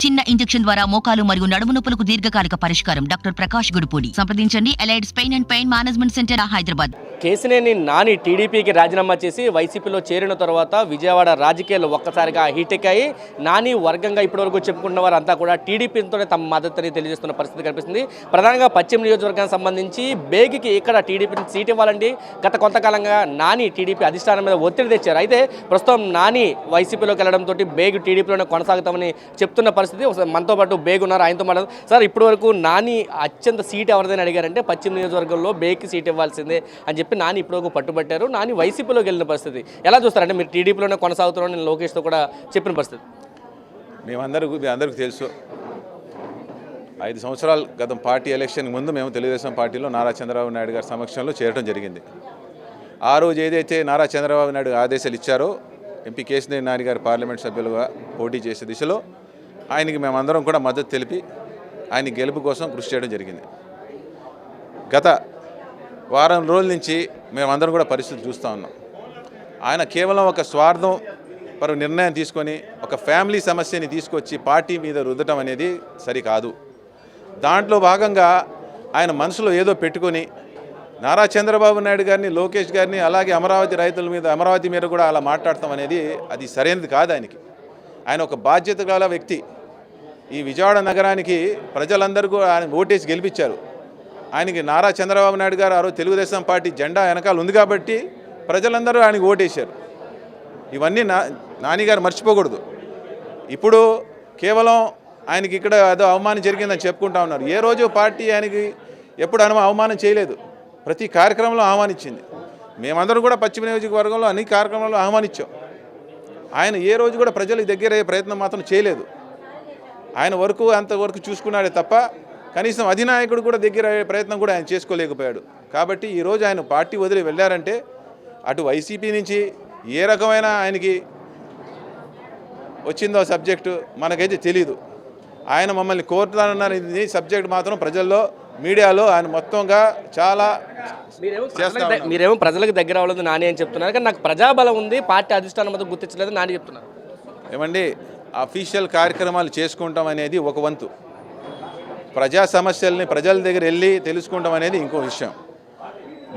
చిన్న ఇంజెక్షన్ ద్వారా మోకాలు మరియు నడుము నొప్పులకు దీర్ఘకాలిక పరిష్కారం. డాక్టర్ ప్రకాష్ గుడిపూడి. సంప్రదించండి. Allied's pain and pain management centre, Hyderabad. Kesineni Nani టీడీపీకి రాజీనామా చేసి వైసీపీలో చేరిన తర్వాత విజయవాడ రాజకీయాలు ఒక్కసారిగా హీటెక్కాయి. నాని వర్గంగా ఇప్పటివరకు చెప్పుకున్న వారంతా కూడా టీడీపీతోనే తమ మద్దతుని తెలియజేస్తున్న పరిస్థితి కనిపిస్తుంది. ప్రధానంగా పశ్చిమ నియోజకవర్గానికి సంబంధించి బేగికి ఇక్కడ టీడీపీని సీట్ ఇవ్వాలండి గత కొంతకాలంగా నాని టీడీపీ అధిష్టానం మీద ఒత్తిడి తెచ్చారు. అయితే ప్రస్తుతం నాని వైసీపీలోకి వెళ్ళడంతో బేగ్ టీడీపీలోనే కొనసాగుతామని చెప్తున్న పరిస్థితి. మనతో పాటు బేగ్ ఉన్నారు, ఆయనతో మాట్లాడు. సార్, ఇప్పటివరకు నాని అత్యంత సీట్ ఎవరిదని అడిగారంటే పశ్చిమ నియోజకవర్గంలో బేగ్కి సీట్ ఇవ్వాల్సిందే అని చెప్పి నాని ఇప్పటివరకు పట్టుబట్టారు. నాని వైసీపీలోకి వెళ్ళిన పరిస్థితి ఎలా చూస్తారంటే మీరు టీడీపీలోనే కొనసాగుతున్నారని నేను లోకేష్తో కూడా చెప్పిన పరిస్థితి. అందరికీ తెలుసు, 5 సంవత్సరాల గతం పార్టీ ఎలక్షన్ ముందు మేము తెలుగుదేశం పార్టీలో నారా చంద్రబాబు నాయుడు గారి సమక్షంలో చేరడం జరిగింది. ఆ రోజు ఏదైతే నారా చంద్రబాబు నాయుడు ఆదేశాలు ఇచ్చారో ఎంపీ కేసినేని నాని గారు పార్లమెంట్ సభ్యులుగా పోటీ చేసే దిశలో ఆయనకి మేమందరం కూడా మద్దతు తెలిపి ఆయన గెలుపు కోసం కృషి చేయడం జరిగింది. గత వారం రోజుల నుంచి మేమందరం కూడా పరిస్థితి చూస్తూ ఉన్నాం. ఆయన కేవలం ఒక స్వార్థం పరు నిర్ణయం తీసుకొని ఒక ఫ్యామిలీ సమస్యని తీసుకొచ్చి పార్టీ మీద రుద్దటం అనేది సరికాదు. దాంట్లో భాగంగా ఆయన మనసులో ఏదో పెట్టుకొని నారా చంద్రబాబు నాయుడు గారిని, లోకేష్ గారిని, అలాగే అమరావతి రైతుల మీద, అమరావతి మీద కూడా అలా మాట్లాడటం అనేది అది సరైనది కాదు. ఆయన ఒక బాధ్యత గల వ్యక్తి. ఈ విజయవాడ నగరానికి ప్రజలందరూ కూడా ఆయన ఓటేసి గెలిపించారు. ఆయనకి నారా చంద్రబాబు నాయుడు గారు ఆ రోజు తెలుగుదేశం పార్టీ జెండా వెనకాల ఉంది కాబట్టి ప్రజలందరూ ఆయనకు ఓటేశారు. ఇవన్నీ నానిగారు మర్చిపోకూడదు. ఇప్పుడు కేవలం ఆయనకి ఇక్కడ ఏదో అవమానం జరిగిందని చెప్పుకుంటా ఉన్నారు. ఏ రోజు పార్టీ ఆయనకి ఎప్పుడు అవమానం చేయలేదు. ప్రతి కార్యక్రమంలో ఆహ్వానించింది. మేమందరం కూడా పశ్చిమ నియోజకవర్గంలో అన్ని కార్యక్రమాల్లో ఆహ్వానించాం. ఆయన ఏ రోజు కూడా ప్రజలకు దగ్గర అయ్యే ప్రయత్నం మాత్రం చేయలేదు. ఆయన అంతవరకు చూసుకున్నాడే తప్ప కనీసం అధినాయకుడు కూడా దగ్గర అయ్యే ప్రయత్నం కూడా ఆయన చేసుకోలేకపోయాడు. కాబట్టి ఈరోజు ఆయన పార్టీ వదిలి వెళ్ళారంటే అటు వైసీపీ నుంచి ఏ రకమైన ఆయనకి వచ్చిందో సబ్జెక్టు మనకైతే తెలీదు. ఆయన మమ్మల్ని కోరుతానన్నారు. ఇది సబ్జెక్ట్ మాత్రం ప్రజల్లో, మీడియాలో ఆయన మొత్తంగా చాలా మీరేమో ప్రజలకు దగ్గర అవ్వలేదు నాని అని చెప్తున్నారు, కానీ నాకు ప్రజాబలం ఉంది, పార్టీ అధిష్టానం మొత్తం గుర్తించలేదు నాని చెప్తున్నారు. ఏమండి, అఫీషియల్ కార్యక్రమాలు చేసుకుంటాం అనేది ఒక వంతు, ప్రజా సమస్యల్ని ప్రజల దగ్గర వెళ్ళి తెలుసుకుంటాం అనేది ఇంకో విషయం.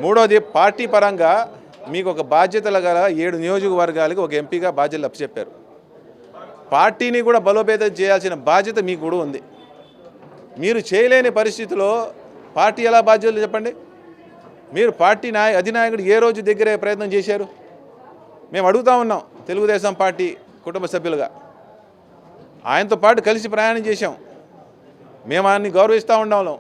మూడోది, పార్టీ పరంగా మీకు ఒక బాధ్యతలు గల 7 నియోజకవర్గాలకి ఒక ఎంపీగా బాధ్యతలు అప్పచెప్పారు. పార్టీని కూడా బలోపేతం చేయాల్సిన బాధ్యత మీకు కూడా ఉంది. మీరు చేయలేని పరిస్థితిలో పార్టీ ఎలా బాధ్యతలు చెప్పండి? మీరు పార్టీ అధినాయకుడు ఏ రోజు దగ్గరే ప్రయత్నం చేశారు? మేము అడుగుతూ ఉన్నాం తెలుగుదేశం పార్టీ కుటుంబ సభ్యులుగా. ఆయనతో పాటు కలిసి ప్రయాణం చేశాం. మేము ఆయన్ని గౌరవిస్తూ ఉన్నాం.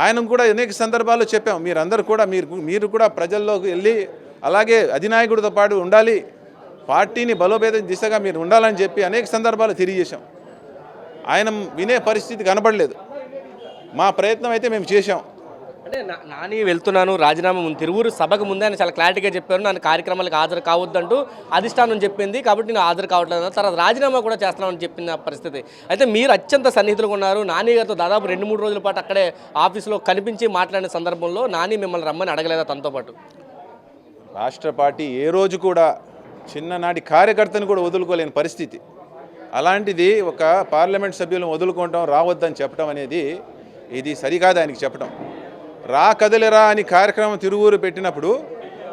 ఆయనకు కూడా అనేక సందర్భాల్లో చెప్పాం, మీరందరూ కూడా మీరు కూడా ప్రజల్లోకి వెళ్ళి అలాగే అధినాయకుడితో పాటు ఉండాలి, పార్టీని బలోపేతం దిశగా మీరు ఉండాలని చెప్పి అనేక సందర్భాలు తెలియజేశాం. ఆయన వినే పరిస్థితి కనబడలేదు. మా ప్రయత్నం అయితే మేము చేశాం. అంటే నాని వెళ్తున్నాను, రాజీనామా తిరువురు సభకు ముందే ఆయన చాలా క్లారిటీగా చెప్పారు, నన్ను కార్యక్రమాలకు హాజరు కావద్దంటూ అధిష్టానం చెప్పింది కాబట్టి నేను హాజరు కావట్లేదు, తర్వాత రాజీనామా కూడా చేస్తున్నామని చెప్పిన పరిస్థితి. అయితే మీరు అత్యంత సన్నిహితులుగా ఉన్నారు. నాని గారితో దాదాపు 2-3 రోజుల పాటు అక్కడే ఆఫీసులో కనిపించి మాట్లాడిన సందర్భంలో నాని మిమ్మల్ని రమ్మని అడగలేదా తనతో పాటు? రాష్ట్ర పార్టీ ఏ రోజు కూడా చిన్ననాటి కార్యకర్తను కూడా వదులుకోలేని పరిస్థితి. అలాంటిది ఒక పార్లమెంట్ సభ్యులను వదులుకోవటం, రావద్దని చెప్పడం అనేది ఇది సరికాదు. ఆయనకి చెప్పడం, రా కదలిరా అని కార్యక్రమం తిరువూరు పెట్టినప్పుడు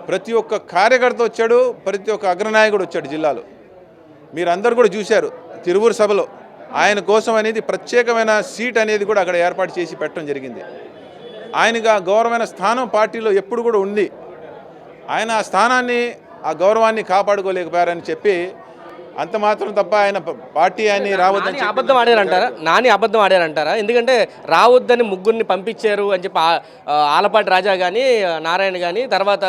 ప్రతి ఒక్క కార్యకర్త వచ్చాడు, ప్రతి ఒక్క అగ్రనాయకుడు వచ్చాడు జిల్లాలో. మీరందరూ కూడా చూశారు తిరువూరు సభలో ఆయన కోసం అనేది ప్రత్యేకమైన సీట్ అనేది కూడా అక్కడ ఏర్పాటు చేసి పెట్టడం జరిగింది. ఆయనకు ఆ గౌరవమైన స్థానం పార్టీలో ఎప్పుడు కూడా ఉంది. ఆయన ఆ స్థానాన్ని, ఆ గౌరవాన్ని కాపాడుకోలేకపోయారని చెప్పి అంత మాత్రం తప్ప ఆయన పార్టీ ఆయన్ని రావద్దని అబద్ధం ఆడారంటారా? నాని అబద్ధం ఆడారంటారా? ఎందుకంటే రావద్దని ముగ్గురిని పంపించారు అని చెప్పి ఆలపాటి రాజా కానీ, నారాయణ కానీ, తర్వాత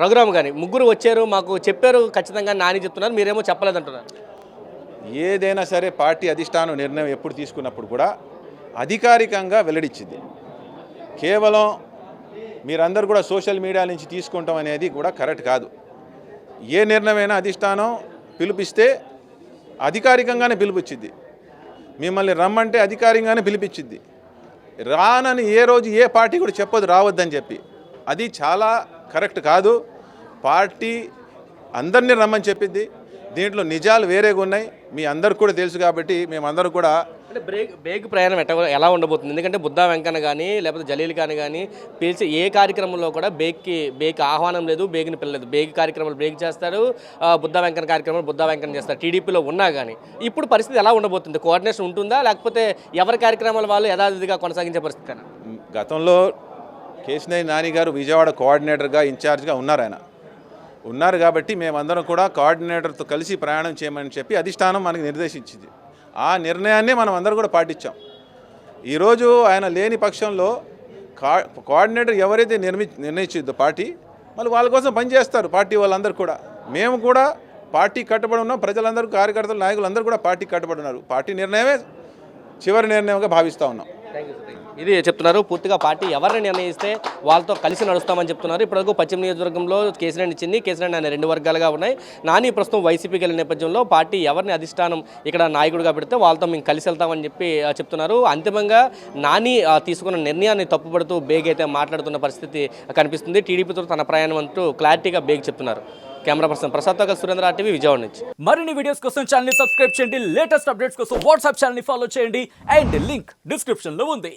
రఘురామ్ కానీ ముగ్గురు వచ్చారు, మాకు చెప్పారు ఖచ్చితంగా నాని చెప్తున్నారు, మీరేమో చెప్పలేదంటున్నారు. ఏదైనా సరే పార్టీ అధిష్టానం నిర్ణయం ఎప్పుడు తీసుకున్నప్పుడు కూడా అధికారికంగా వెల్లడించింది. కేవలం మీరందరూ కూడా సోషల్ మీడియా నుంచి తీసుకుంటాం అనేది కూడా కరెక్ట్ కాదు. ఏ నిర్ణయమైనా అధిష్టానం పిలిపిస్తే అధికారికంగానే పిలిపించింది. మిమ్మల్ని రమ్మంటే అధికారికంగానే పిలిపించింది. రానని ఏ రోజు ఏ పార్టీ కూడా చెప్పదు రావద్దని చెప్పి. అది చాలా కరెక్ట్ కాదు. పార్టీ అందరినీ రమ్మని చెప్పింది. దీంట్లో నిజాలు వేరేగా ఉన్నాయి. మీ అందరికి కూడా తెలుసు కాబట్టి మేమందరం కూడా అంటే బేగ్ ప్రయాణం ఎలా ఉండబోతుంది? ఎందుకంటే బుద్ధా వెంకన్న కానీ లేకపోతే జలీల్ ఖాన్ కానీ పిలిచి ఏ కార్యక్రమంలో కూడా బేగ్ ఆహ్వానం లేదు, బేగ్ని పిల్లలేదు. బేగ్ కార్యక్రమాలు బేగ్ చేస్తారు, బుద్ధా వెంకన్న కార్యక్రమాలు బుద్ధా వెంకన్న చేస్తారు టీడీపీలో ఉన్నా కానీ. ఇప్పుడు పరిస్థితి ఎలా ఉండబోతుంది? కోఆర్డినేషన్ ఉంటుందా లేకపోతే ఎవరి కార్యక్రమాల వాళ్ళు యథావిధిగా కొనసాగించే పరిస్థితి కన్నా? గతంలో కేశినేని నాని గారు విజయవాడ కోఆర్డినేటర్గా ఇన్ఛార్జ్గా ఉన్నారు కాబట్టి మేమందరం కూడా కోఆర్డినేటర్తో కలిసి ప్రయాణం చేయమని చెప్పి అధిష్టానం మనకి నిర్దేశించింది. ఆ నిర్ణయాన్నే మనం అందరం కూడా పాటించాం. ఈరోజు ఆయన లేని పక్షంలో కోఆర్డినేటర్ ఎవరైతే నిర్ణయించిందో పార్టీ మళ్ళీ వాళ్ళ కోసం పనిచేస్తారు పార్టీ వాళ్ళందరూ కూడా. మేము కూడా పార్టీ కట్టుబడి ఉన్నాం, ప్రజలందరూ కార్యకర్తలు నాయకులందరూ కూడా పార్టీ కట్టుబడి ఉన్నారు. పార్టీ నిర్ణయమే చివరి నిర్ణయంగా భావిస్తూ ఉన్నాం. ఇది చెప్తున్నారు. పూర్తిగా పార్టీ ఎవరిని నిర్ణయిస్తే వాళ్ళతో కలిసి నడుస్తామని చెప్తున్నారు. ఇప్పటివరకు పశ్చిమ నియోజకవర్గంలో కేసీఆర్ ఇచ్చింది, కేసీఆర్ అనే 2 వర్గాలుగా ఉన్నాయి. నాని ప్రస్తుతం వైసీపీకి వెళ్ళిన నేపథ్యంలో పార్టీ ఎవరిని అధిష్టానం ఇక్కడ నాయకుడిగా పెడితే వాళ్ళతో మేము కలిసి వెళ్తామని చెప్పి చెప్తున్నారు. అంతిమంగా నాని తీసుకున్న నిర్ణయాన్ని తప్పుపడుతూ బేగ్ అయితే మాట్లాడుతున్న పరిస్థితి కనిపిస్తుంది. టీడీపీతో తన ప్రయాణం అంటూ క్లారిటీగా బేగ్ చెప్తున్నారు. కెమెరా పర్సన్ ప్రసాద్తో కలిసి సురేంద్ర టీవీ విజయవాడ నుంచి. మరిన్ని వీడియోస్ కోసం ఛానల్ ని సబ్స్క్రైబ్ చేయండి, లేటెస్ట్ అప్డేట్స్ కోసం వాట్సాప్ ఛానల్ ని ఫాలో చేయండి అండ్ లింక్ డిస్క్రిప్షన్ లో ఉంది.